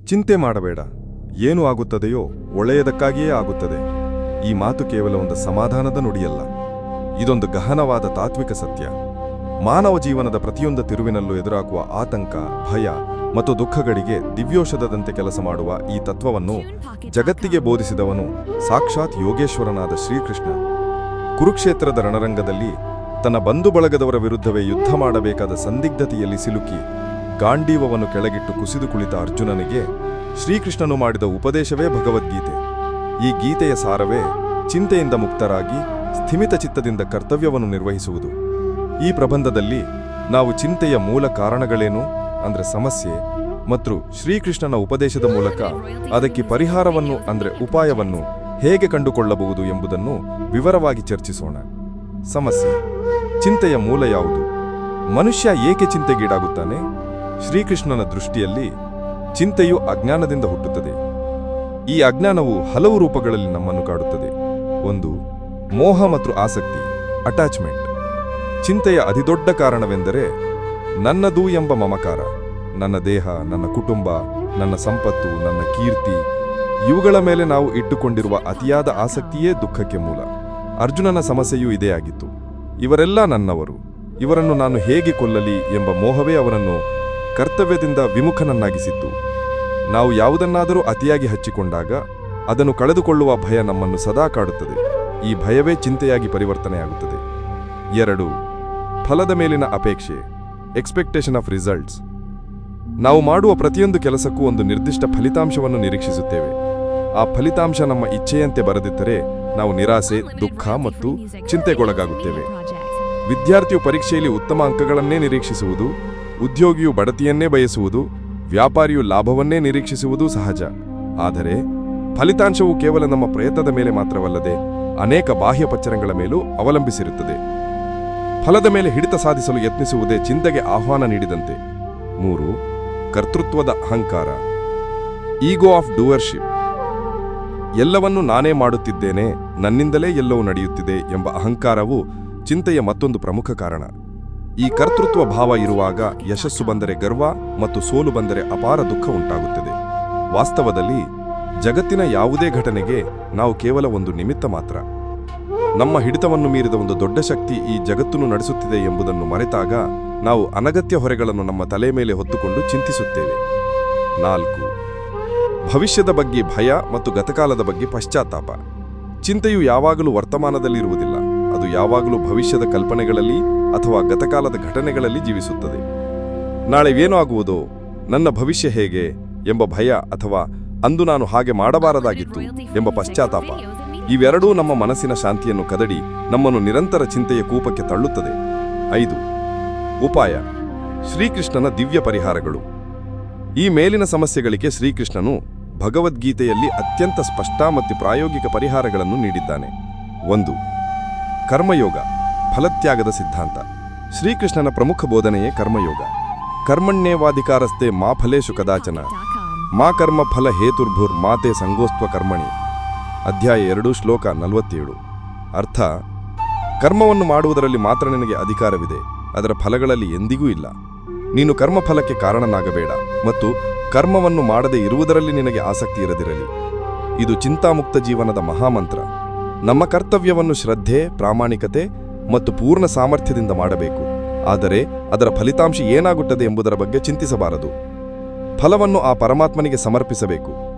ಚಿಂತೆ ಮಾಡಬೇಡ, ಏನು ಆಗುತ್ತದೆಯೋ ಒಳ್ಳೆಯದಕ್ಕಾಗಿಯೇ ಆಗುತ್ತದೆ. ಈ ಮಾತು ಕೇವಲ ಒಂದು ಸಮಾಧಾನದ ನುಡಿಯಲ್ಲ, ಇದೊಂದು ಗಹನವಾದ ತಾತ್ವಿಕ ಸತ್ಯ. ಮಾನವ ಜೀವನದ ಪ್ರತಿಯೊಂದು ತಿರುವಿನಲ್ಲೂ ಎದುರಾಗುವ ಆತಂಕ, ಭಯ ಮತ್ತು ದುಃಖಗಳಿಗೆ ದಿವ್ಯೋಷಧದಂತೆ ಕೆಲಸ ಮಾಡುವ ಈ ತತ್ವವನ್ನು ಜಗತ್ತಿಗೆ ಬೋಧಿಸಿದವನು ಸಾಕ್ಷಾತ್ ಯೋಗೇಶ್ವರನಾದ ಶ್ರೀಕೃಷ್ಣ. ಕುರುಕ್ಷೇತ್ರದ ರಣರಂಗದಲ್ಲಿ ತನ್ನ ಬಂಧು ಬಳಗದವರ ವಿರುದ್ಧವೇ ಯುದ್ಧ ಮಾಡಬೇಕಾದ ಸಂದಿಗ್ಧತೆಯಲ್ಲಿ ಸಿಲುಕಿ ಗಾಂಡೀವವನ್ನು ಕೆಳಗಿಟ್ಟು ಕುಸಿದು ಕುಳಿತ ಅರ್ಜುನನಿಗೆ ಶ್ರೀಕೃಷ್ಣನು ಮಾಡಿದ ಉಪದೇಶವೇ ಭಗವದ್ಗೀತೆ. ಈ ಗೀತೆಯ ಸಾರವೇ ಚಿಂತೆಯಿಂದ ಮುಕ್ತರಾಗಿ ಸ್ಥಿಮಿತ ಚಿತ್ತದಿಂದ ಕರ್ತವ್ಯವನ್ನು ನಿರ್ವಹಿಸುವುದು. ಈ ಪ್ರಬಂಧದಲ್ಲಿ ನಾವು ಚಿಂತೆಯ ಮೂಲ ಕಾರಣಗಳೇನು ಅಂದ್ರೆ ಸಮಸ್ಯೆ, ಮತ್ತು ಶ್ರೀಕೃಷ್ಣನ ಉಪದೇಶದ ಮೂಲಕ ಅದಕ್ಕೆ ಪರಿಹಾರವನ್ನು ಅಂದ್ರೆ ಉಪಾಯವನ್ನು ಹೇಗೆ ಕಂಡುಕೊಳ್ಳಬಹುದು ಎಂಬುದನ್ನು ವಿವರವಾಗಿ ಚರ್ಚಿಸೋಣ. ಸಮಸ್ಯೆ. ಚಿಂತೆಯ ಮೂಲ ಯಾವುದು? ಮನುಷ್ಯ ಏಕೆ ಚಿಂತೆಗೀಡಾಗುತ್ತಾನೆ? ಶ್ರೀಕೃಷ್ಣನ ದೃಷ್ಟಿಯಲ್ಲಿ ಚಿಂತೆಯು ಅಜ್ಞಾನದಿಂದ ಹುಟ್ಟುತ್ತದೆ. ಈ ಅಜ್ಞಾನವು ಹಲವು ರೂಪಗಳಲ್ಲಿ ನಮ್ಮನ್ನು ಕಾಡುತ್ತದೆ. 1. ಮೋಹ ಮತ್ತು ಆಸಕ್ತಿ, ಅಟ್ಯಾಚ್ಮೆಂಟ್. ಚಿಂತೆಯ ಅತಿದೊಡ್ಡ ಕಾರಣವೆಂದರೆ ನನ್ನದು ಎಂಬ ಮಮಕಾರ. ನನ್ನ ದೇಹ, ನನ್ನ ಕುಟುಂಬ, ನನ್ನ ಸಂಪತ್ತು, ನನ್ನ ಕೀರ್ತಿ ಇವುಗಳ ಮೇಲೆ ನಾವು ಇಟ್ಟುಕೊಂಡಿರುವ ಅತಿಯಾದ ಆಸಕ್ತಿಯೇ ದುಃಖಕ್ಕೆ ಮೂಲ. ಅರ್ಜುನನ ಸಮಸ್ಯೆಯೂ ಇದೇ ಆಗಿತ್ತು. ಇವರೆಲ್ಲ ನನ್ನವರು, ಇವರನ್ನು ನಾನು ಹೇಗೆ ಕೊಲ್ಲಲಿ ಎಂಬ ಮೋಹವೇ ಅವನನ್ನು ಕರ್ತವ್ಯದಿಂದ ವಿಮುಖನನ್ನಾಗಿಸಿತ್ತು. ನಾವು ಯಾವುದನ್ನಾದರೂ ಅತಿಯಾಗಿ ಹಚ್ಚಿಕೊಂಡಾಗ ಅದನ್ನು ಕಳೆದುಕೊಳ್ಳುವ ಭಯ ನಮ್ಮನ್ನು ಸದಾ ಕಾಡುತ್ತದೆ. ಈ ಭಯವೇ ಚಿಂತೆಯಾಗಿ ಪರಿವರ್ತನೆಯಾಗುತ್ತದೆ. 2. ಫಲದ ಮೇಲಿನ ಅಪೇಕ್ಷೆ, ಎಕ್ಸ್ಪೆಕ್ಟೇಷನ್ ಆಫ್ ರಿಸಲ್ಟ್ಸ್. ನಾವು ಮಾಡುವ ಪ್ರತಿಯೊಂದು ಕೆಲಸಕ್ಕೂ ಒಂದು ನಿರ್ದಿಷ್ಟ ಫಲಿತಾಂಶವನ್ನು ನಿರೀಕ್ಷಿಸುತ್ತೇವೆ. ಆ ಫಲಿತಾಂಶ ನಮ್ಮ ಇಚ್ಛೆಯಂತೆ ಬರದಿದ್ದರೆ ನಾವು ನಿರಾಸೆ, ದುಃಖ ಮತ್ತು ಚಿಂತೆಗೊಳಗಾಗುತ್ತೇವೆ. ವಿದ್ಯಾರ್ಥಿಯು ಪರೀಕ್ಷೆಯಲ್ಲಿ ಉತ್ತಮ ಅಂಕಗಳನ್ನೇ ನಿರೀಕ್ಷಿಸುವುದು, ಉದ್ಯೋಗಿಯು ಬಡತಿಯನ್ನೇ ಬಯಸುವುದು, ವ್ಯಾಪಾರಿಯು ಲಾಭವನ್ನೇ ನಿರೀಕ್ಷಿಸುವುದು ಸಹಜ. ಆದರೆ ಫಲಿತಾಂಶವು ಕೇವಲ ನಮ್ಮ ಪ್ರಯತ್ನದ ಮೇಲೆ ಮಾತ್ರವಲ್ಲದೆ ಅನೇಕ ಬಾಹ್ಯ ಪಚ್ಚರಗಳ ಮೇಲೂ ಅವಲಂಬಿಸಿರುತ್ತದೆ. ಫಲದ ಮೇಲೆ ಹಿಡಿತ ಸಾಧಿಸಲು ಯತ್ನಿಸುವುದೇ ಚಿಂತೆಗೆ ಆಹ್ವಾನ ನೀಡಿದಂತೆ. 3. ಕರ್ತೃತ್ವದ ಅಹಂಕಾರ, ಈಗೋ ಆಫ್ ಡೂವರ್ಶಿಪ್. ಎಲ್ಲವನ್ನೂ ನಾನೇ ಮಾಡುತ್ತಿದ್ದೇನೆ, ನನ್ನಿಂದಲೇ ಎಲ್ಲವೂ ನಡೆಯುತ್ತಿದೆ ಎಂಬ ಅಹಂಕಾರವು ಚಿಂತೆಯ ಮತ್ತೊಂದು ಪ್ರಮುಖ ಕಾರಣ. ಈ ಕರ್ತೃತ್ವ ಭಾವ ಇರುವಾಗ ಯಶಸ್ಸು ಬಂದರೆ ಗರ್ವ ಮತ್ತು ಸೋಲು ಬಂದರೆ ಅಪಾರ ದುಃಖ ಉಂಟಾಗುತ್ತದೆ. ವಾಸ್ತವದಲ್ಲಿ ಜಗತ್ತಿನ ಯಾವುದೇ ಘಟನೆಗೆ ನಾವು ಕೇವಲ ಒಂದು ನಿಮಿತ್ತ ಮಾತ್ರ. ನಮ್ಮ ಹಿಡಿತವನ್ನು ಮೀರಿದ ಒಂದು ದೊಡ್ಡ ಶಕ್ತಿ ಈ ಜಗತ್ತನ್ನು ನಡೆಸುತ್ತಿದೆ ಎಂಬುದನ್ನು ಮರೆತಾಗ ನಾವು ಅನಗತ್ಯ ಹೊರೆಗಳನ್ನು ನಮ್ಮ ತಲೆ ಮೇಲೆ ಹೊತ್ತುಕೊಂಡು ಚಿಂತಿಸುತ್ತೇವೆ. 4. ಭವಿಷ್ಯದ ಬಗ್ಗೆ ಭಯ ಮತ್ತು ಗತಕಾಲದ ಬಗ್ಗೆ ಪಶ್ಚಾತ್ತಾಪ. ಚಿಂತೆಯು ಯಾವಾಗಲೂ ವರ್ತಮಾನದಲ್ಲಿರುವುದಿಲ್ಲ, ಅದು ಯಾವಾಗಲೂ ಭವಿಷ್ಯದ ಕಲ್ಪನೆಗಳಲ್ಲಿ ಅಥವಾ ಗತಕಾಲದ ಘಟನೆಗಳಲ್ಲಿ ಜೀವಿಸುತ್ತದೆ. ನಾಳೆ ಏನು ಆಗುವುದೋ, ನನ್ನ ಭವಿಷ್ಯ ಹೇಗೆ ಎಂಬ ಭಯ ಅಥವಾ ಅಂದು ನಾನು ಹಾಗೆ ಮಾಡಬಾರದಾಗಿತ್ತು ಎಂಬ ಪಶ್ಚಾತ್ತಾಪ ಇವೆರಡೂ ನಮ್ಮ ಮನಸ್ಸಿನ ಶಾಂತಿಯನ್ನು ಕದಡಿ ನಮ್ಮನ್ನು ನಿರಂತರ ಚಿಂತೆಯ ಕೂಪಕ್ಕೆ ತಳ್ಳುತ್ತದೆ. 5. ಉಪಾಯ, ಶ್ರೀಕೃಷ್ಣನ ದಿವ್ಯ ಪರಿಹಾರಗಳು. ಈ ಮೇಲಿನ ಸಮಸ್ಯೆಗಳಿಗೆ ಶ್ರೀಕೃಷ್ಣನು ಭಗವದ್ಗೀತೆಯಲ್ಲಿ ಅತ್ಯಂತ ಸ್ಪಷ್ಟ ಮತ್ತು ಪ್ರಾಯೋಗಿಕ ಪರಿಹಾರಗಳನ್ನು ನೀಡಿದ್ದಾನೆ. 1. ಕರ್ಮಯೋಗ, ಫಲತ್ಯಾಗದ ಸಿದ್ಧಾಂತ. ಶ್ರೀಕೃಷ್ಣನ ಪ್ರಮುಖ ಬೋಧನೆಯೇ ಕರ್ಮಯೋಗ. ಕರ್ಮಣ್ಯೇವಾಧಿಕಾರಸ್ಥೆ ಮಾ ಫಲೇಷು ಕದಾಚನ ಮಾ ಕರ್ಮ ಫಲ ಹೇತುರ್ಭುರ್ ಮಾತೆ ಸಂಗೋಸ್ತ್ವ ಕರ್ಮಣಿ. ಅಧ್ಯಾಯ 2 ಶ್ಲೋಕ 47. ಅರ್ಥ: ಕರ್ಮವನ್ನು ಮಾಡುವುದರಲ್ಲಿ ಮಾತ್ರ ನಿನಗೆ ಅಧಿಕಾರವಿದೆ, ಅದರ ಫಲಗಳಲ್ಲಿ ಎಂದಿಗೂ ಇಲ್ಲ. ನೀನು ಕರ್ಮಫಲಕ್ಕೆ ಕಾರಣನಾಗಬೇಡ ಮತ್ತು ಕರ್ಮವನ್ನು ಮಾಡದೇ ಇರುವುದರಲ್ಲಿ ನಿನಗೆ ಆಸಕ್ತಿ ಇರದಿರಲಿ. ಇದು ಚಿಂತಾಮುಕ್ತ ಜೀವನದ ಮಹಾಮಂತ್ರ. ನಮ್ಮ ಕರ್ತವ್ಯವನ್ನು ಶ್ರದ್ಧೆ, ಪ್ರಾಮಾಣಿಕತೆ ಮತ್ತು ಪೂರ್ಣ ಸಾಮರ್ಥ್ಯದಿಂದ ಮಾಡಬೇಕು. ಆದರೆ ಅದರ ಫಲಿತಾಂಶ ಏನಾಗುತ್ತದೆ ಎಂಬುದರ ಬಗ್ಗೆ ಚಿಂತಿಸಬಾರದು. ಫಲವನ್ನು ಆ ಪರಮಾತ್ಮನಿಗೆ ಸಮರ್ಪಿಸಬೇಕು.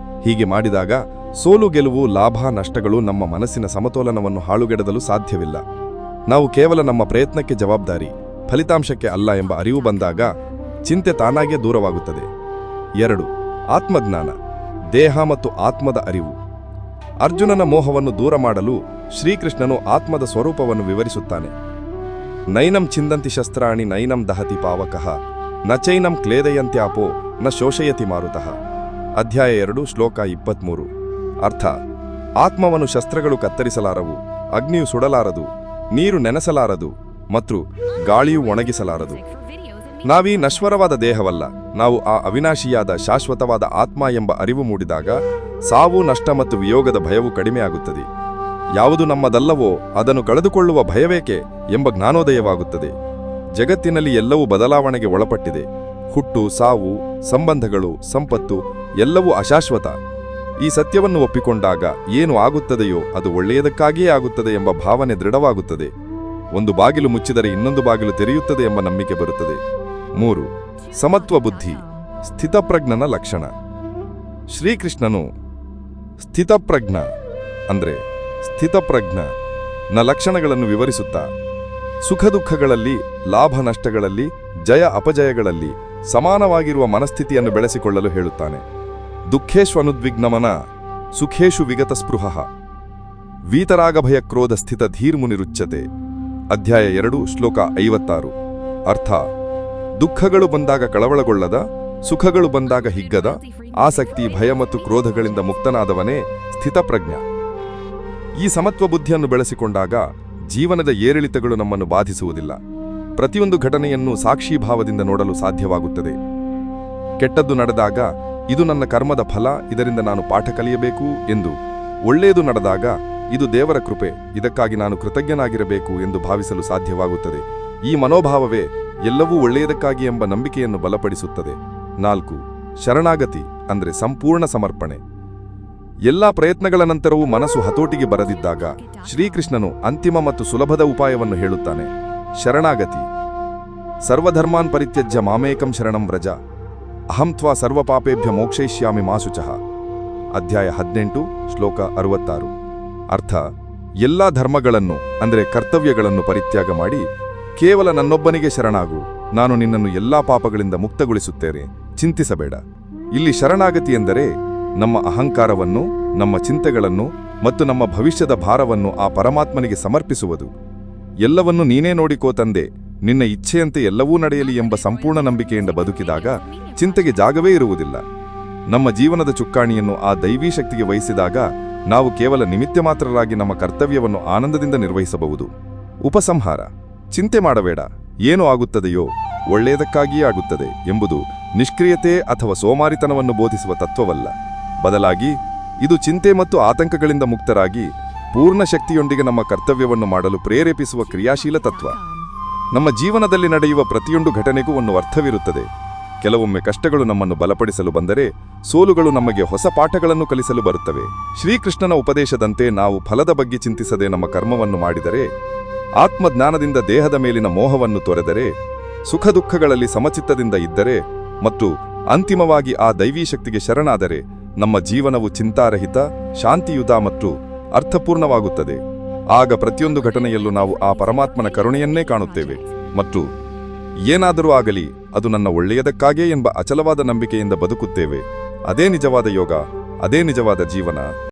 ಹೀಗೆ ಮಾಡಿದಾಗ ಸೋಲು ಗೆಲುವು, ಲಾಭ ನಷ್ಟಗಳು ನಮ್ಮ ಮನಸ್ಸಿನ ಸಮತೋಲನವನ್ನು ಹಾಳುಗೆಡದಲು ಸಾಧ್ಯವಿಲ್ಲ. ನಾವು ಕೇವಲ ನಮ್ಮ ಪ್ರಯತ್ನಕ್ಕೆ ಜವಾಬ್ದಾರಿ, ಫಲಿತಾಂಶಕ್ಕೆ ಅಲ್ಲ ಎಂಬ ಅರಿವು ಬಂದಾಗ ಚಿಂತೆ ತಾನಾಗೇ ದೂರವಾಗುತ್ತದೆ. 2. ಆತ್ಮಜ್ಞಾನ, ದೇಹ ಮತ್ತು ಆತ್ಮದ ಅರಿವು. ಅರ್ಜುನನ ಮೋಹವನ್ನು ದೂರ ಮಾಡಲು ಶ್ರೀಕೃಷ್ಣನು ಆತ್ಮದ ಸ್ವರೂಪವನ್ನು ವಿವರಿಸುತ್ತಾನೆ. ನೈನಂ ಛಿಂದಂತಿ ಶಸ್ತ್ರಾಣಿ ನೈನಂ ದಹತಿ ಪಾವಕಃ ನ ಚೈನಂ ಕ್ಲೇದಯಂತ್ಯಾಪೋ ನ ಶೋಷಯತಿ ಮಾರುತಃ. ಅಧ್ಯಾಯ 2 ಶ್ಲೋಕ 23. ಅರ್ಥ: ಆತ್ಮವನ್ನು ಶಸ್ತ್ರಗಳು ಕತ್ತರಿಸಲಾರವು, ಅಗ್ನಿಯು ಸುಡಲಾರದು, ನೀರು ನೆನೆಸಲಾರದು ಮತ್ತು ಗಾಳಿಯು ಒಣಗಿಸಲಾರದು. ನಾವೀ ನಶ್ವರವಾದ ದೇಹವಲ್ಲ, ನಾವು ಆ ಅವಿನಾಶಿಯಾದ ಶಾಶ್ವತವಾದ ಆತ್ಮ ಎಂಬ ಅರಿವು ಮೂಡಿದಾಗ ಸಾವು, ನಷ್ಟ ಮತ್ತು ವಿಯೋಗದ ಭಯವು ಕಡಿಮೆಯಾಗುತ್ತದೆ. ಯಾವುದು ನಮ್ಮದಲ್ಲವೋ ಅದನ್ನು ಕಳೆದುಕೊಳ್ಳುವ ಭಯವೇಕೆ ಎಂಬ ಜ್ಞಾನೋದಯವಾಗುತ್ತದೆ. ಜಗತ್ತಿನಲ್ಲಿ ಎಲ್ಲವೂ ಬದಲಾವಣೆಗೆ ಒಳಪಟ್ಟಿದೆ. ಹುಟ್ಟು, ಸಾವು, ಸಂಬಂಧಗಳು, ಸಂಪತ್ತು ಎಲ್ಲವೂ ಅಶಾಶ್ವತ. ಈ ಸತ್ಯವನ್ನು ಒಪ್ಪಿಕೊಂಡಾಗ ಏನು ಆಗುತ್ತದೆಯೋ ಅದು ಒಳ್ಳೆಯದಕ್ಕಾಗಿಯೇ ಆಗುತ್ತದೆ ಎಂಬ ಭಾವನೆ ದೃಢವಾಗುತ್ತದೆ. ಒಂದು ಬಾಗಿಲು ಮುಚ್ಚಿದರೆ ಇನ್ನೊಂದು ಬಾಗಿಲು ತೆರೆಯುತ್ತದೆ ಎಂಬ ನಂಬಿಕೆ ಬರುತ್ತದೆ. 3. ಸಮತ್ವ ಬುದ್ಧಿ, ಸ್ಥಿತಪ್ರಜ್ಞನ ಲಕ್ಷಣ. ಶ್ರೀಕೃಷ್ಣನು ಸ್ಥಿತಪ್ರಜ್ಞ ಅಂದರೆ ಸ್ಥಿತಪ್ರಜ್ಞನ ಲಕ್ಷಣಗಳನ್ನು ವಿವರಿಸುತ್ತಾ ಸುಖ ದುಃಖಗಳಲ್ಲಿ, ಲಾಭ ನಷ್ಟಗಳಲ್ಲಿ, ಜಯ ಅಪಜಯಗಳಲ್ಲಿ ಸಮಾನವಾಗಿರುವ ಮನಸ್ಥಿತಿಯನ್ನು ಬೆಳೆಸಿಕೊಳ್ಳಲು ಹೇಳುತ್ತಾನೆ. ದುಃಖೇಶ್ವನುದ್ವಿಗ್ನಮನ ಸುಖೇಶು ವಿಗತ ಸ್ಪೃಹಃ ವೀತರಾಗಭಯ ಕ್ರೋಧ ಸ್ಥಿತ ಧೀರ್ಮುನಿರುಚ್ಯತೆ. ಅಧ್ಯಾಯ 2 ಶ್ಲೋಕ 56. ಅರ್ಥ: ದುಃಖಗಳು ಬಂದಾಗ ಕಳವಳಗೊಳ್ಳದ, ಸುಖಗಳು ಬಂದಾಗ ಹಿಗ್ಗದ, ಆಸಕ್ತಿ, ಭಯ ಮತ್ತು ಕ್ರೋಧಗಳಿಂದ ಮುಕ್ತನಾದವನೇ ಸ್ಥಿತಪ್ರಜ್ಞ. ಈ ಸಮತ್ವ ಬುದ್ಧಿಯನ್ನು ಬೆಳೆಸಿಕೊಂಡಾಗ ಜೀವನದ ಏರಿಳಿತಗಳು ನಮ್ಮನ್ನು ಬಾಧಿಸುವುದಿಲ್ಲ. ಪ್ರತಿಯೊಂದು ಘಟನೆಯನ್ನು ಸಾಕ್ಷೀಭಾವದಿಂದ ನೋಡಲು ಸಾಧ್ಯವಾಗುತ್ತದೆ. ಕೆಟ್ಟದ್ದು ನಡೆದಾಗ ಇದು ನನ್ನ ಕರ್ಮದ ಫಲ, ಇದರಿಂದ ನಾನು ಪಾಠ ಕಲಿಯಬೇಕು ಎಂದು, ಒಳ್ಳೆಯದು ನಡೆದಾಗ ಇದು ದೇವರ ಕೃಪೆ, ಇದಕ್ಕಾಗಿ ನಾನು ಕೃತಜ್ಞನಾಗಿರಬೇಕು ಎಂದು ಭಾವಿಸಲು ಸಾಧ್ಯವಾಗುತ್ತದೆ. ಈ ಮನೋಭಾವವೇ ಎಲ್ಲವೂ ಒಳ್ಳೆಯದಕ್ಕಾಗಿ ಎಂಬ ನಂಬಿಕೆಯನ್ನು ಬಲಪಡಿಸುತ್ತದೆ. 4. ಶರಣಾಗತಿ ಅಂದರೆ ಸಂಪೂರ್ಣ ಸಮರ್ಪಣೆ. ಎಲ್ಲಾ ಪ್ರಯತ್ನಗಳ ನಂತರವೂ ಮನಸ್ಸು ಹತೋಟಿಗೆ ಬರದಿದ್ದಾಗ ಶ್ರೀಕೃಷ್ಣನು ಅಂತಿಮ ಮತ್ತು ಸುಲಭದ ಉಪಾಯವನ್ನು ಹೇಳುತ್ತಾನೆ: ಶರಣಾಗತಿ. ಸರ್ವಧರ್ಮಾನ್ ಪರಿತ್ಯಜ್ಯ ಮಾಮೇಕಂ ಶರಣಂ ವ್ರಜ, ಅಹಂ ತ್ವಾ ಸರ್ವಪಾಪೇಭ್ಯ ಮೋಕ್ಷಯಿಷ್ಯಾಮಿ ಮಾ ಶುಚಃ. ಅಧ್ಯಾಯ 18 ಶ್ಲೋಕ 66. ಅರ್ಥ: ಎಲ್ಲಾ ಧರ್ಮಗಳನ್ನು ಅಂದರೆ ಕರ್ತವ್ಯಗಳನ್ನು ಪರಿತ್ಯಾಗ ಮಾಡಿ ಕೇವಲ ನನ್ನೊಬ್ಬನಿಗೆ ಶರಣಾಗು, ನಾನು ನಿನ್ನನ್ನು ಎಲ್ಲಾ ಪಾಪಗಳಿಂದ ಮುಕ್ತಗೊಳಿಸುತ್ತೇನೆ, ಚಿಂತಿಸಬೇಡ. ಇಲ್ಲಿ ಶರಣಾಗತಿ ಎಂದರೆ ನಮ್ಮ ಅಹಂಕಾರವನ್ನು, ನಮ್ಮ ಚಿಂತೆಗಳನ್ನು ಮತ್ತು ನಮ್ಮ ಭವಿಷ್ಯದ ಭಾರವನ್ನು ಆ ಪರಮಾತ್ಮನಿಗೆ ಸಮರ್ಪಿಸುವುದು. ಎಲ್ಲವನ್ನೂ ನೀನೇ ನೋಡಿಕೋ ತಂದೆ, ನಿನ್ನ ಇಚ್ಛೆಯಂತೆ ಎಲ್ಲವೂ ನಡೆಯಲಿ ಎಂಬ ಸಂಪೂರ್ಣ ನಂಬಿಕೆಯಿಂದ ಬದುಕಿದಾಗ ಚಿಂತೆಗೆ ಜಾಗವೇ ಇರುವುದಿಲ್ಲ. ನಮ್ಮ ಜೀವನದ ಚುಕ್ಕಾಣಿಯನ್ನು ಆ ದೈವೀ ಶಕ್ತಿಗೆ ವಹಿಸಿದಾಗ ನಾವು ಕೇವಲ ನಿಮಿತ್ತ ಮಾತ್ರರಾಗಿ ನಮ್ಮ ಕರ್ತವ್ಯವನ್ನು ಆನಂದದಿಂದ ನಿರ್ವಹಿಸಬಹುದು. ಉಪಸಂಹಾರ: ಚಿಂತೆ ಮಾಡಬೇಡ, ಏನು ಆಗುತ್ತದೆಯೋ ಒಳ್ಳೆಯದಕ್ಕಾಗಿಯೇ ಆಗುತ್ತದೆ ಎಂಬುದು ನಿಷ್ಕ್ರಿಯತೆ ಅಥವಾ ಸೋಮಾರಿತನವನ್ನು ಬೋಧಿಸುವ ತತ್ವವಲ್ಲ. ಬದಲಾಗಿ ಇದು ಚಿಂತೆ ಮತ್ತು ಆತಂಕಗಳಿಂದ ಮುಕ್ತರಾಗಿ ಪೂರ್ಣ ಶಕ್ತಿಯೊಂದಿಗೆ ನಮ್ಮ ಕರ್ತವ್ಯವನ್ನು ಮಾಡಲು ಪ್ರೇರೇಪಿಸುವ ಕ್ರಿಯಾಶೀಲ ತತ್ವ. ನಮ್ಮ ಜೀವನದಲ್ಲಿ ನಡೆಯುವ ಪ್ರತಿಯೊಂದು ಘಟನೆಗೂ ಒಂದು ಅರ್ಥವಿರುತ್ತದೆ. ಕೆಲವೊಮ್ಮೆ ಕಷ್ಟಗಳು ನಮ್ಮನ್ನು ಬಲಪಡಿಸಲು ಬಂದರೆ, ಸೋಲುಗಳು ನಮಗೆ ಹೊಸ ಪಾಠಗಳನ್ನು ಕಲಿಸಲು ಬರುತ್ತವೆ. ಶ್ರೀಕೃಷ್ಣನ ಉಪದೇಶದಂತೆ ನಾವು ಫಲದ ಬಗ್ಗೆ ಚಿಂತಿಸದೆ ನಮ್ಮ ಕರ್ಮವನ್ನು ಮಾಡಿದರೆ, ಆತ್ಮಜ್ಞಾನದಿಂದ ದೇಹದ ಮೇಲಿನ ಮೋಹವನ್ನು ತೊರೆದರೆ, ಸುಖ ದುಃಖಗಳಲ್ಲಿ ಸಮಚಿತ್ತದಿಂದ ಇದ್ದರೆ ಮತ್ತು ಅಂತಿಮವಾಗಿ ಆ ದೈವೀ ಶಕ್ತಿಗೆ ಶರಣಾದರೆ ನಮ್ಮ ಜೀವನವು ಚಿಂತಾರಹಿತ, ಶಾಂತಿಯುತ ಮತ್ತು ಅರ್ಥಪೂರ್ಣವಾಗುತ್ತದೆ. ಆಗ ಪ್ರತಿಯೊಂದು ಘಟನೆಯಲ್ಲೂ ನಾವು ಆ ಪರಮಾತ್ಮನ ಕರುಣೆಯನ್ನೇ ಕಾಣುತ್ತೇವೆ ಮತ್ತು ಏನಾದರೂ ಆಗಲಿ ಅದು ನನ್ನ ಒಳ್ಳೆಯದಕ್ಕಾಗೇ ಎಂಬ ಅಚಲವಾದ ನಂಬಿಕೆಯಿಂದ ಬದುಕುತ್ತೇವೆ. ಅದೇ ನಿಜವಾದ ಯೋಗ, ಅದೇ ನಿಜವಾದ ಜೀವನ.